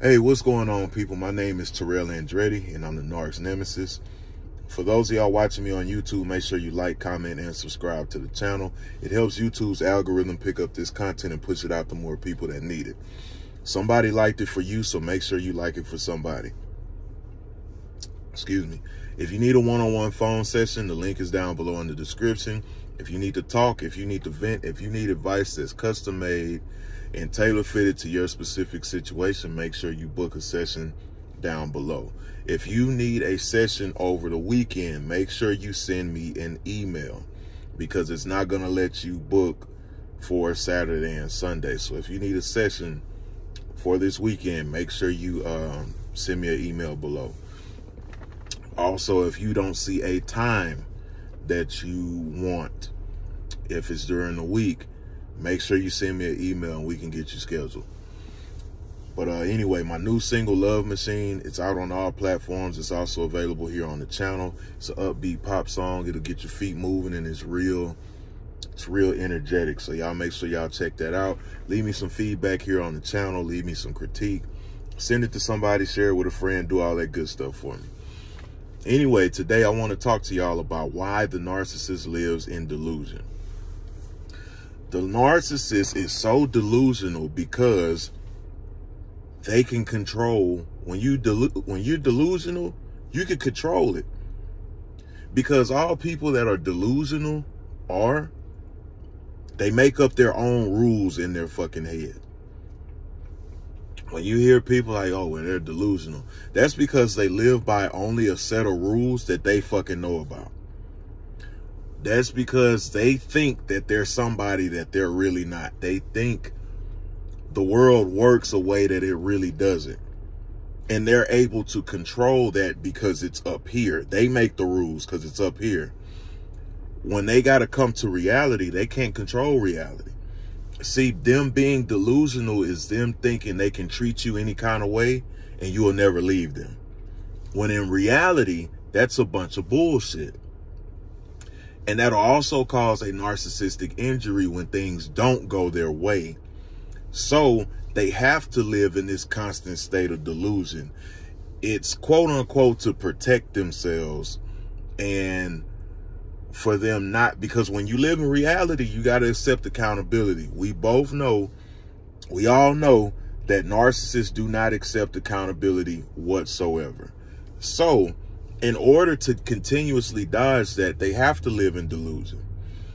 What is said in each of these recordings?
Hey, what's going on, people? My name is Terrell Andretti, and I'm the Narcs Nemesis. For those of y'all watching me on YouTube, make sure you like, comment, and subscribe to the channel. It helps YouTube's algorithm pick up this content and push it out to more people that need it. Somebody liked it for you, so make sure you like it for somebody. Excuse me. If you need a one-on-one phone session, the link is down below in the description. If you need to talk, if you need to vent, if you need advice that's custom-made and tailor-fitted to your specific situation, make sure you book a session down below. If you need a session over the weekend, make sure you send me an email, because it's not going to let you book for Saturday and Sunday. So if you need a session for this weekend, make sure you send me an email below. Also, if you don't see a time that you want, if it's during the week, make sure you send me an email and we can get you scheduled. But anyway, my new single, Love Machine, it's out on all platforms. It's also available here on the channel. It's an upbeat pop song. It'll get your feet moving, and it's real energetic. So y'all make sure y'all check that out. Leave me some feedback here on the channel. Leave me some critique. Send it to somebody, share it with a friend, do all that good stuff for me. Anyway, today I want to talk to y'all about why the narcissist lives in delusion. The narcissist is so delusional because they can control. When you're delusional, you can control it. Because all people that are delusional they make up their own rules in their fucking head. When you hear people like, oh, well, they're delusional, that's because they live by only a set of rules that they fucking know about. That's because they think that they're somebody that they're really not. They think the world works a way that it really doesn't. And they're able to control that because it's up here. They make the rules because it's up here. When they got to come to reality, they can't control reality. See, them being delusional is them thinking they can treat you any kind of way and you will never leave them. When in reality, that's a bunch of bullshit. And that'll also cause a narcissistic injury when things don't go their way. So they have to live in this constant state of delusion. It's quote unquote to protect themselves, and for them not, because when you live in reality, you got to accept accountability. We all know that narcissists do not accept accountability whatsoever. So in order to continuously dodge that, they have to live in delusion.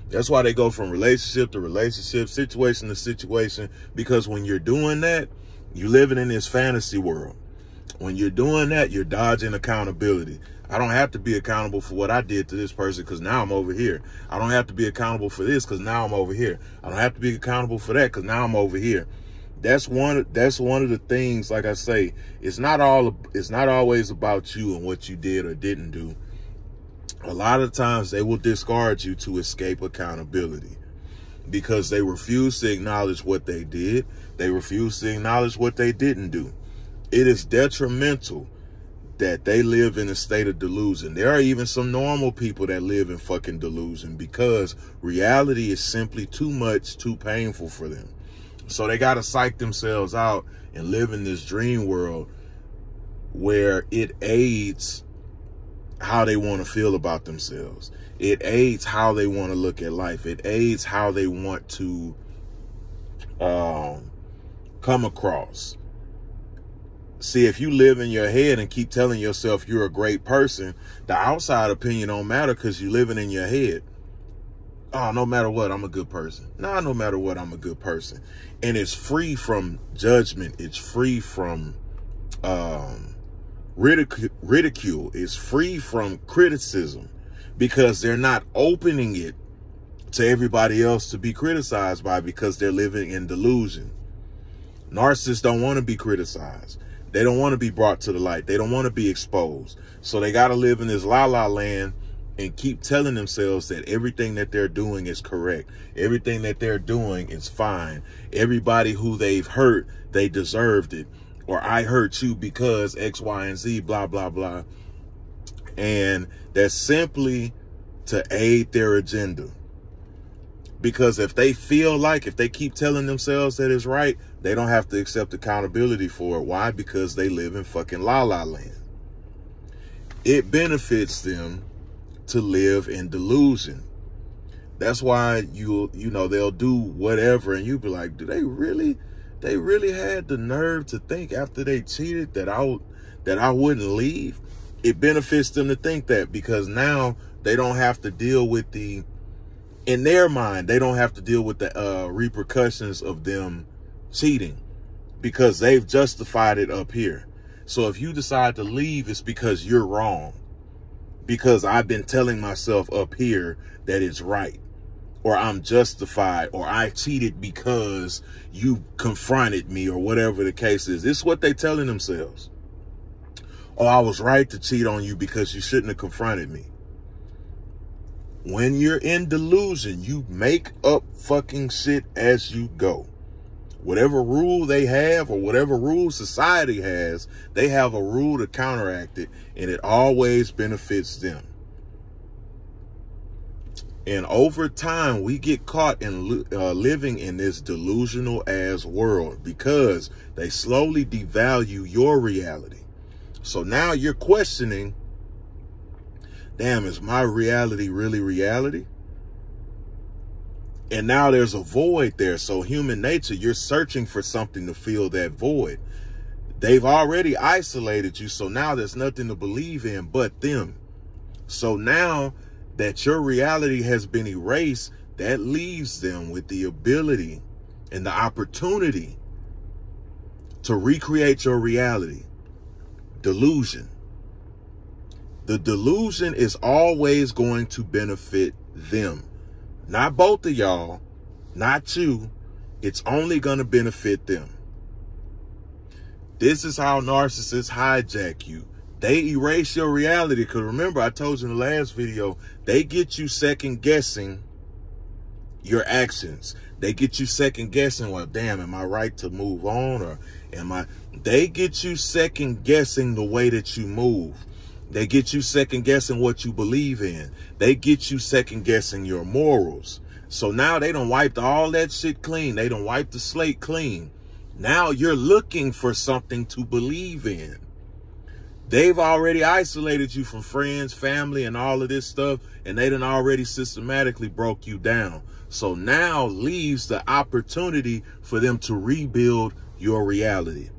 That's why they go from relationship to relationship, situation to situation, because when you're doing that, you're living in this fantasy world. When you're doing that, you're dodging accountability. I don't have to be accountable for what I did to this person because now I'm over here. I don't have to be accountable for this because now I'm over here. I don't have to be accountable for that because now I'm over here. That's one of the things, like I say, it's not always about you and what you did or didn't do. A lot of times they will discard you to escape accountability because they refuse to acknowledge what they did. They refuse to acknowledge what they didn't do. It is detrimental that they live in a state of delusion. There are even some normal people that live in fucking delusion because reality is simply too much, too painful for them. So they got to psych themselves out and live in this dream world where it aids how they want to feel about themselves. It aids how they want to look at life. It aids how they want to come across. See, if you live in your head and keep telling yourself you're a great person, the outside opinion don't matter because you're living in your head. Oh, no matter what, I'm a good person. Nah, no matter what, I'm a good person. And it's free from judgment. It's free from ridicule. It's free from criticism because they're not opening it to everybody else to be criticized by, because they're living in delusion. Narcissists don't want to be criticized. They don't want to be brought to the light. They don't want to be exposed. So they got to live in this la-la land and keep telling themselves that everything that they're doing is correct. Everything that they're doing is fine. Everybody who they've hurt, they deserved it. Or I hurt you because X, Y, and Z, blah, blah, blah. And that's simply to aid their agenda. Because if they feel like, if they keep telling themselves that it's right, they don't have to accept accountability for it. Why? Because they live in fucking la-la land. It benefits them to live in delusion. That's why you know, they'll do whatever and you'll be like, do they really had the nerve to think after they cheated that I wouldn't leave? It benefits them to think that, because now they don't have to deal with in their mind, they don't have to deal with the repercussions of them cheating, because they've justified it up here. So if you decide to leave, it's because you're wrong, because I've been telling myself up here that it's right, or I'm justified, or I cheated because you confronted me, or whatever the case is. This is what they're telling themselves. Oh, I was right to cheat on you because you shouldn't have confronted me. When you're in delusion, you make up fucking shit as you go. Whatever rule they have, or whatever rule society has, they have a rule to counteract it, and it always benefits them. And over time, we get caught in living in this delusional ass world, because they slowly devalue your reality. So now you're questioning, damn, is my reality really reality? And now there's a void there. So human nature, you're searching for something to fill that void. They've already isolated you, so now there's nothing to believe in but them. So now that your reality has been erased, that leaves them with the ability and the opportunity to recreate your reality. Delusion. The delusion is always going to benefit them. Not both of y'all, not you. It's only going to benefit them. This is how narcissists hijack you. They erase your reality. Because remember, I told you in the last video, they get you second guessing your actions. They get you second guessing, well, damn, am I right to move on? Or they get you second guessing the way that you move. They get you second guessing what you believe in. They get you second guessing your morals. So now they done wiped all that shit clean. They done wiped the slate clean. Now you're looking for something to believe in. They've already isolated you from friends, family, and all of this stuff, and they done already systematically broke you down. So now leaves the opportunity for them to rebuild your reality.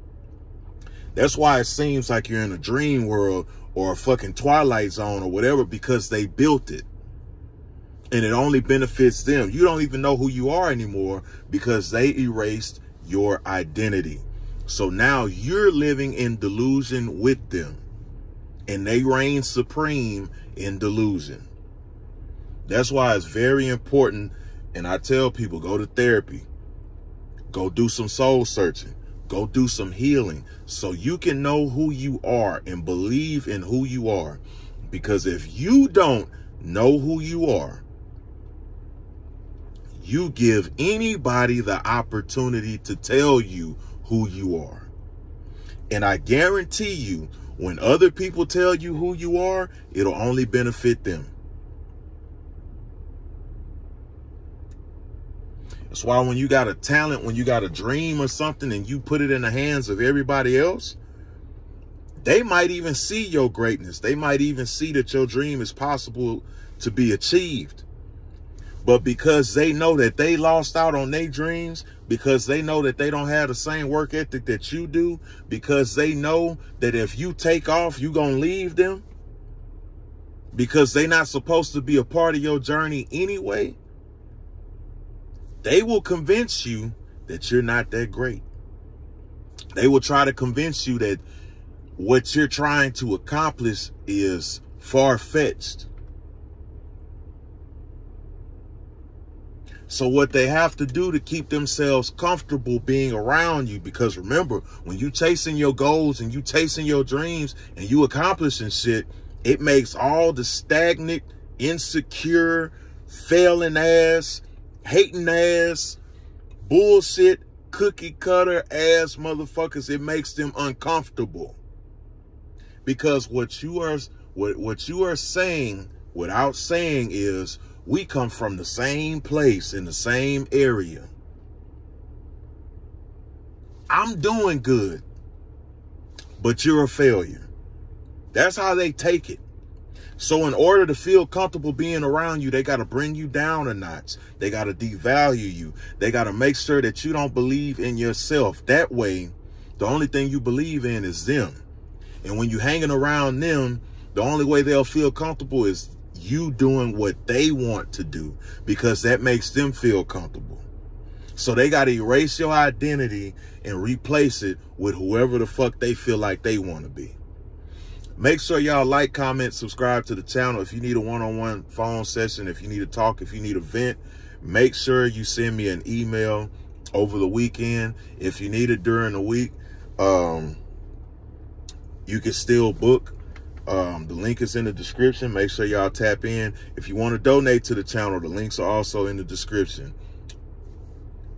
That's why it seems like you're in a dream world or a fucking Twilight Zone or whatever, because they built it. And it only benefits them. You don't even know who you are anymore because they erased your identity. So now you're living in delusion with them, and they reign supreme in delusion. That's why it's very important. And I tell people, go to therapy, go do some soul searching, go do some healing, so you can know who you are and believe in who you are. Because if you don't know who you are, you give anybody the opportunity to tell you who you are. And I guarantee you, when other people tell you who you are, it'll only benefit them. That's why when you got a talent, when you got a dream or something, and you put it in the hands of everybody else, they might even see your greatness. They might even see that your dream is possible to be achieved. But because they know that they lost out on their dreams, because they know that they don't have the same work ethic that you do, because they know that if you take off, you're going to leave them, because they're not supposed to be a part of your journey anyway, they will convince you that you're not that great. They will try to convince you that what you're trying to accomplish is far-fetched. So what they have to do to keep themselves comfortable being around you, because remember, when you chasing your goals and you chasing your dreams and you accomplishing shit, it makes all the stagnant, insecure, failing ass, hating ass, bullshit, cookie cutter ass motherfuckers, it makes them uncomfortable. Because what you are saying without saying is, We come from the same place in the same area. I'm doing good, but you're a failure. That's how they take it. So in order to feel comfortable being around you, they got to bring you down a notch. They got to devalue you. They got to make sure that you don't believe in yourself. That way, the only thing you believe in is them. And when you're hanging around them, the only way they'll feel comfortable is you doing what they want to do, because that makes them feel comfortable. So they got to erase your identity and replace it with whoever the fuck they feel like they want to be. Make sure y'all like, comment, subscribe to the channel. If you need a one-on-one phone session, if you need to talk, if you need a vent, make sure you send me an email over the weekend. If you need it during the week, you can still book. The link is in the description. Make sure y'all tap in. If you want to donate to the channel, the links are also in the description.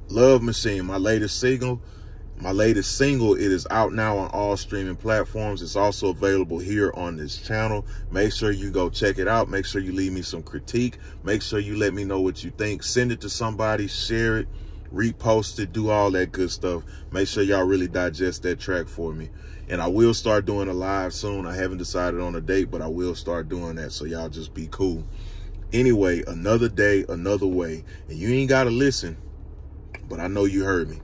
Love Machine, my latest single. It is out now on all streaming platforms. It's also available here on this channel. Make sure you go check it out. Make sure you leave me some critique. Make sure you let me know what you think. Send it to somebody, share it, repost it, do all that good stuff. Make sure y'all really digest that track for me. And I will start doing a live soon. I haven't decided on a date, but I will start doing that. So y'all just be cool. Anyway, another day, another way. And you ain't got to listen, but I know you heard me.